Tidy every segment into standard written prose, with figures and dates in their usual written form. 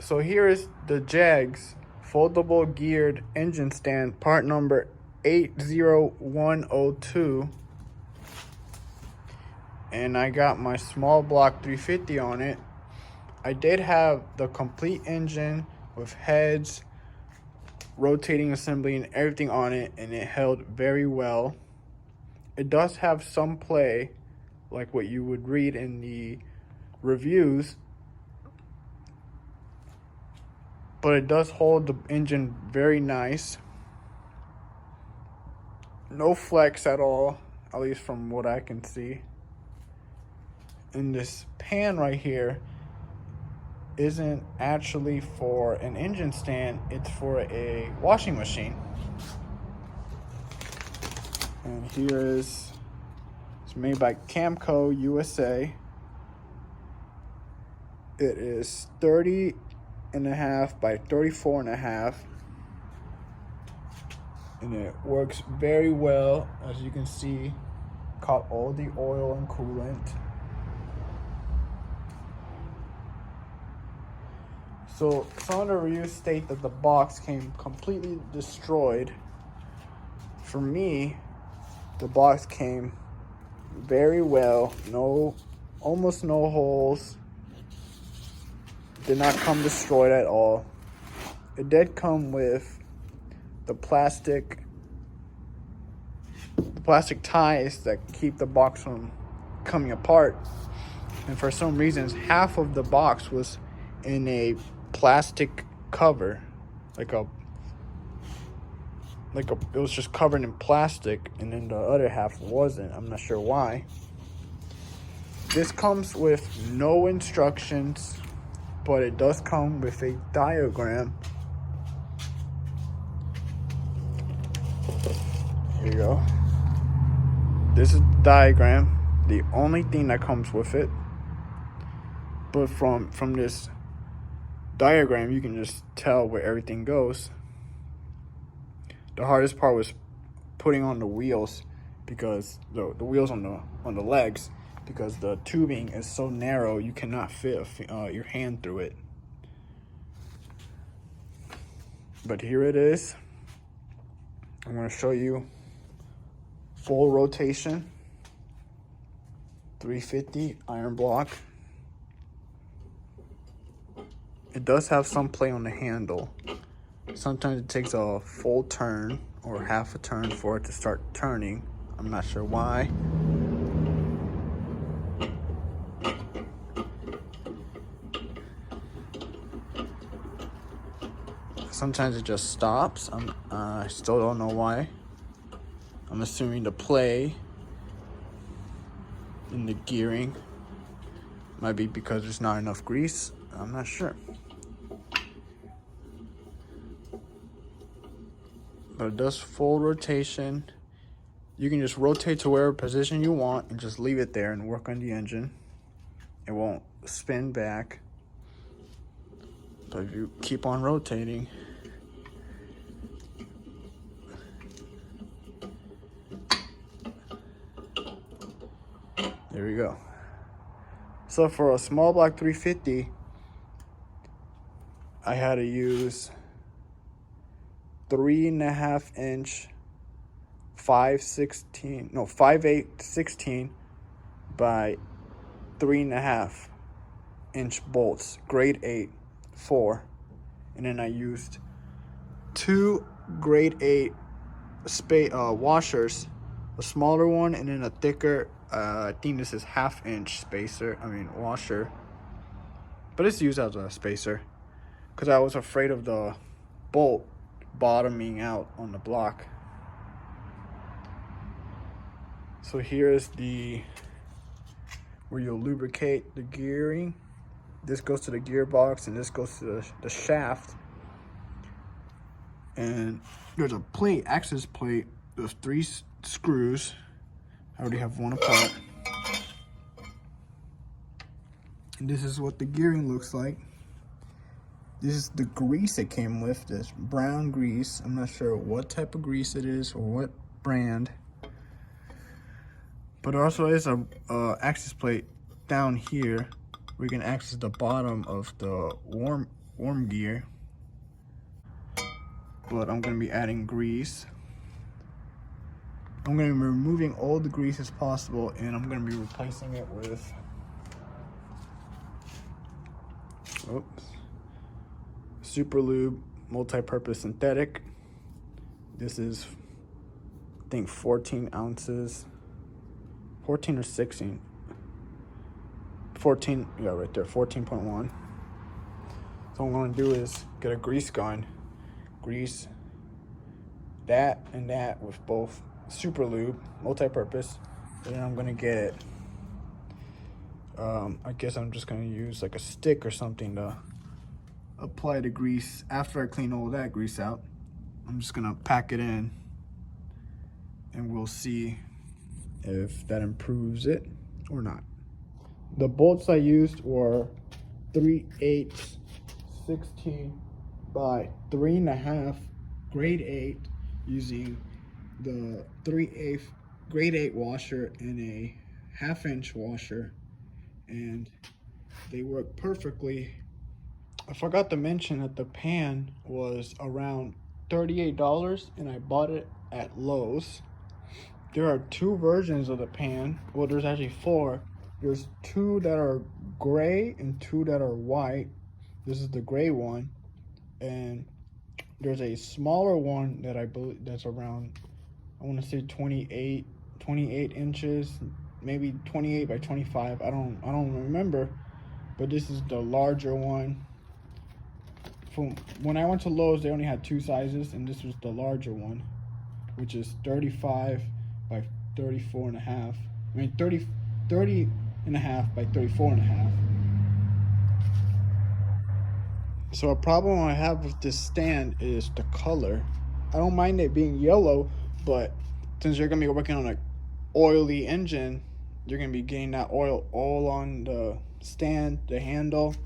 So here is the Jegs foldable geared engine stand, part number 80102. And I got my small block 350 on it. I did have the complete engine with heads, rotating assembly, and everything on it, and it held very well. It does have some play, like what you would read in the reviews, but it does hold the engine very nice. No flex at all, at least from what I can see. And this pan right here isn't actually for an engine stand, it's for a washing machine. And here is, it's made by Camco USA. It is 30.5 by 34.5. And it works very well. As you can see, caught all the oil and coolant. So some of the reviews state that the box came completely destroyed. For me, the box came very well. Almost no holes. Did not come destroyed at all. It did come with the plastic ties that keep the box from coming apart. And for some reasons, half of the box was in a plastic cover, it was just covered in plastic, and then the other half wasn't. I'm not sure why. This comes with no instructions, but it does come with a diagram. Here you go. This is the diagram, the only thing that comes with it. But from this diagram, you can just tell where everything goes. The hardest part was putting on the wheels, because the wheels on the legs, because the tubing is so narrow you cannot fit your hand through it. But here it is. I'm going to show you full rotation, 350 iron block. It does have some play on the handle. Sometimes it takes a full turn or half a turn for it to start turning. I'm not sure why. Sometimes it just stops. I still don't know why. I'm assuming the play in the gearing might be because there's not enough grease. I'm not sure. But it does full rotation. You can just rotate to whatever position you want and just leave it there and work on the engine. It won't spin back. But if you keep on rotating, there we go. So for a small block 350, I had to use 3.5 inch 5/8/16 by 3.5 inch bolts, grade 8 4, and then I used 2 grade 8 washers, a smaller one and then a thicker, I think this is 1/2 inch washer, but it's used as a spacer because I was afraid of the bolt bottoming out on the block. So here is where you'll lubricate the gearing. This goes to the gearbox and this goes to the shaft. And there's a plate, access plate, with 3 screws. I already have one apart. And this is what the gearing looks like. This is the grease it came with, this brown grease. I'm not sure what type of grease it is or what brand. But there also is a access plate down here where you can access the bottom of the warm gear, but I'm going to be adding grease. I'm going to be removing all the grease as possible, and I'm going to be replacing it with Super Lube multi-purpose synthetic. This is, I think, 14 ounces, 14 or 16. 14, yeah, right there, 14.1. So what I'm going to do is get a grease gun, grease that and that with both Super Lube multi-purpose, and then I'm going to get, I guess I'm just going to use like a stick or something to apply the grease. After I clean all that grease out, I'm just going to pack it in, and we'll see if that improves it or not. The bolts I used were 3/8 16 by 3.5 grade 8, using the 3/8 grade 8 washer and a 1/2-inch washer, and they work perfectly. I forgot to mention that the pan was around $38 and I bought it at Lowe's. There are two versions of the pan. Well, there's actually four. There's two that are gray and two that are white. This is the gray one, and there's a smaller one that I believe that's around, I want to say 28 inches, maybe 28 by 25. I don't remember, but this is the larger one. From when I went to Lowe's, they only had two sizes, and this was the larger one, which is 35 by 34 and a half. I mean 30 and a half by 34 and a half. So a problem I have with this stand is the color. I don't mind it being yellow, but since you're gonna be working on an oily engine, you're gonna be getting that oil all on the stand, the handle.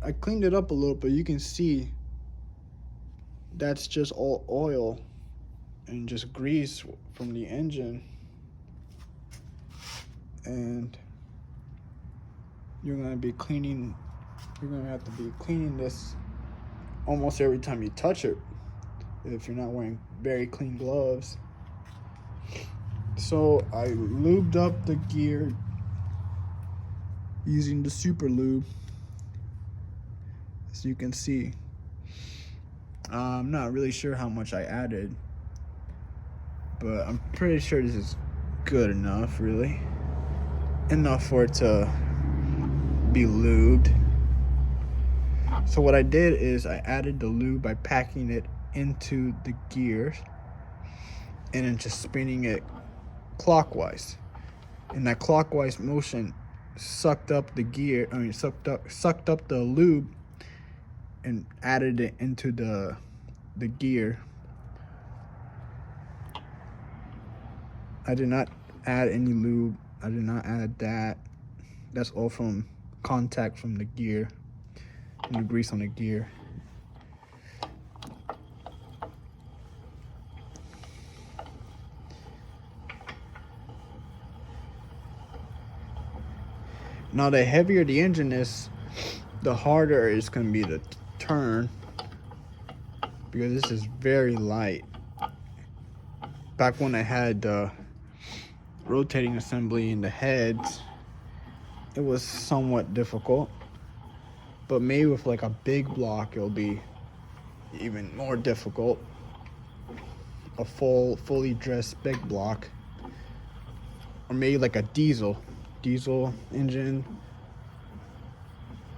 I cleaned it up a little, but you can see that's just all oil and just grease from the engine. And you're gonna have to be cleaning this almost every time you touch it, if you're not wearing very clean gloves. So I lubed up the gear using the Super Lube, as you can see. I'm not really sure how much I added, but I'm pretty sure this is good enough, really. Enough for it to be lubed. So what I did is I added the lube by packing it into the gears and then just spinning it clockwise. And that clockwise motion sucked up the lube and added it into the gear. I did not add any lube. I did not add that. That's all from contact from the gear and the grease on the gear. Now, the heavier the engine is, the harder it's going to be to turn, because this is very light. Back when I had the rotating assembly in the heads, it was somewhat difficult, but maybe with like a big block it'll be even more difficult. A fully dressed big block, or maybe like a diesel engine,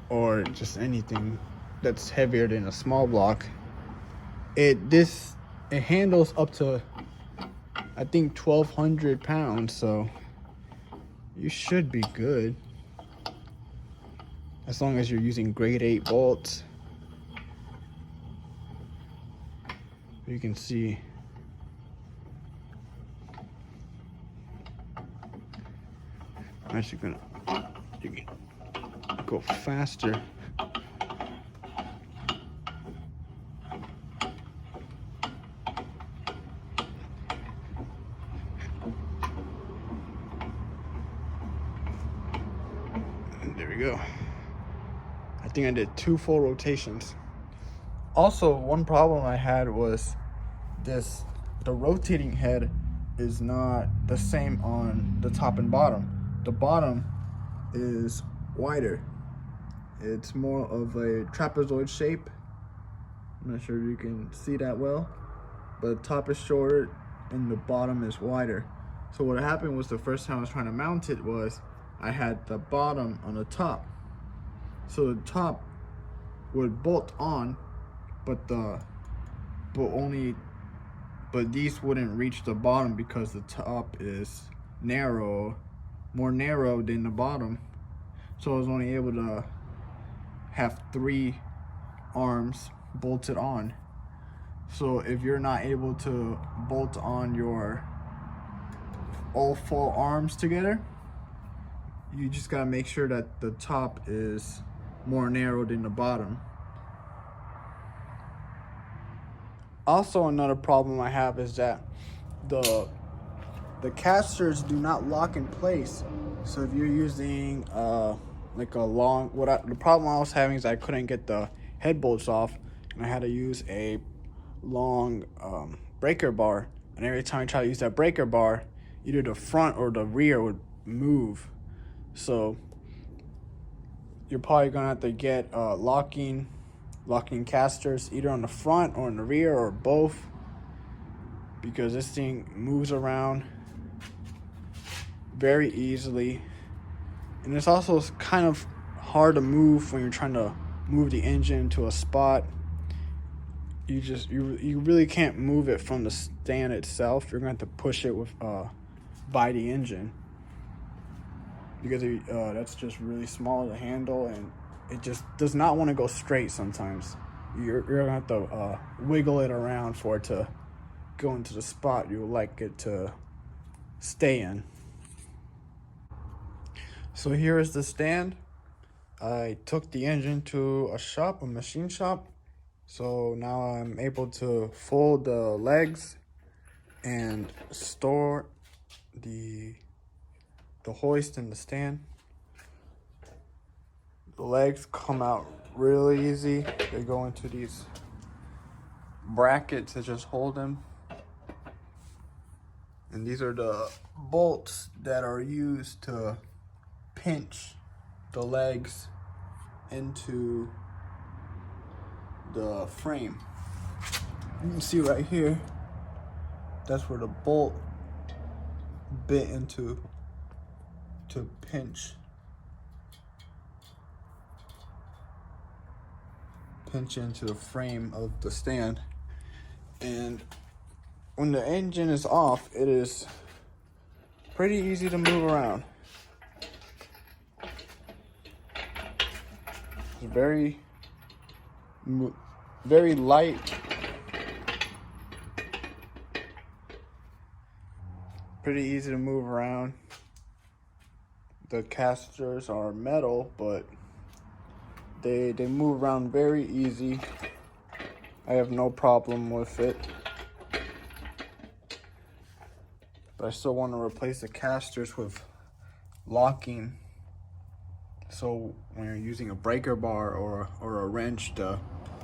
or just anything that's heavier than a small block. It handles up to, I think, 1,200 pounds, so you should be good as long as you're using grade 8 bolts. You can see I'm actually gonna go faster. And there we go. I think I did 2 full rotations. Also, one problem I had was the rotating head is not the same on the top and bottom. The bottom is wider. It's more of a trapezoid shape. I'm not sure if you can see that well, but the top is shorter and the bottom is wider. So what happened was, the first time I was trying to mount it was I had the bottom on the top. So the top would bolt on, but these wouldn't reach the bottom because the top is more narrow than the bottom. So I was only able to have 3 arms bolted on. So if you're not able to bolt on your all 4 arms together, you just gotta make sure that the top is more narrow than the bottom. Also, another problem I have is that the casters do not lock in place. So if you're using like a long, the problem I was having is I couldn't get the head bolts off, and I had to use a long breaker bar. And every time I try to use that breaker bar, either the front or the rear would move. So you're probably gonna have to get locking casters either on the front or in the rear or both, because this thing moves around very easily. And it's also kind of hard to move when you're trying to move the engine to a spot. You really can't move it from the stand itself. You're going to have to push it with by the engine, because that's just really small to handle, and it just does not want to go straight sometimes. You're going to have to wiggle it around for it to go into the spot you would like it to stay in. So here is the stand. I took the engine to a machine shop. So now I'm able to fold the legs and store the hoist in the stand. The legs come out really easy. They go into these brackets that just hold them. And these are the bolts that are used to pinch the legs into the frame. You can see right here, that's where the bolt bit into to pinch into the frame of the stand. And when the engine is off, it is pretty easy to move around. It's very light, pretty easy to move around. The casters are metal, but they move around very easy. I have no problem with it, but I still want to replace the casters with locking, so when you're using a breaker bar or a wrench, the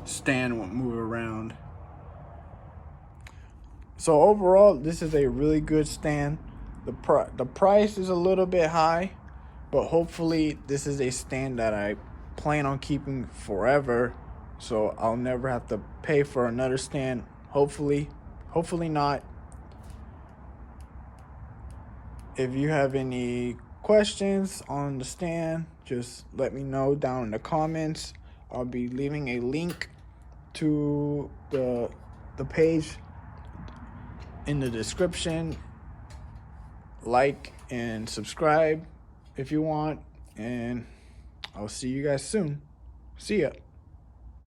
stand won't move around. So overall, this is a really good stand. The price is a little bit high, but hopefully this is a stand that I plan on keeping forever, so I'll never have to pay for another stand. Hopefully not. If you have any questions on the stand, just let me know down in the comments. I'll be leaving a link to the page in the description. Like and subscribe if you want, and I'll see you guys soon. See ya.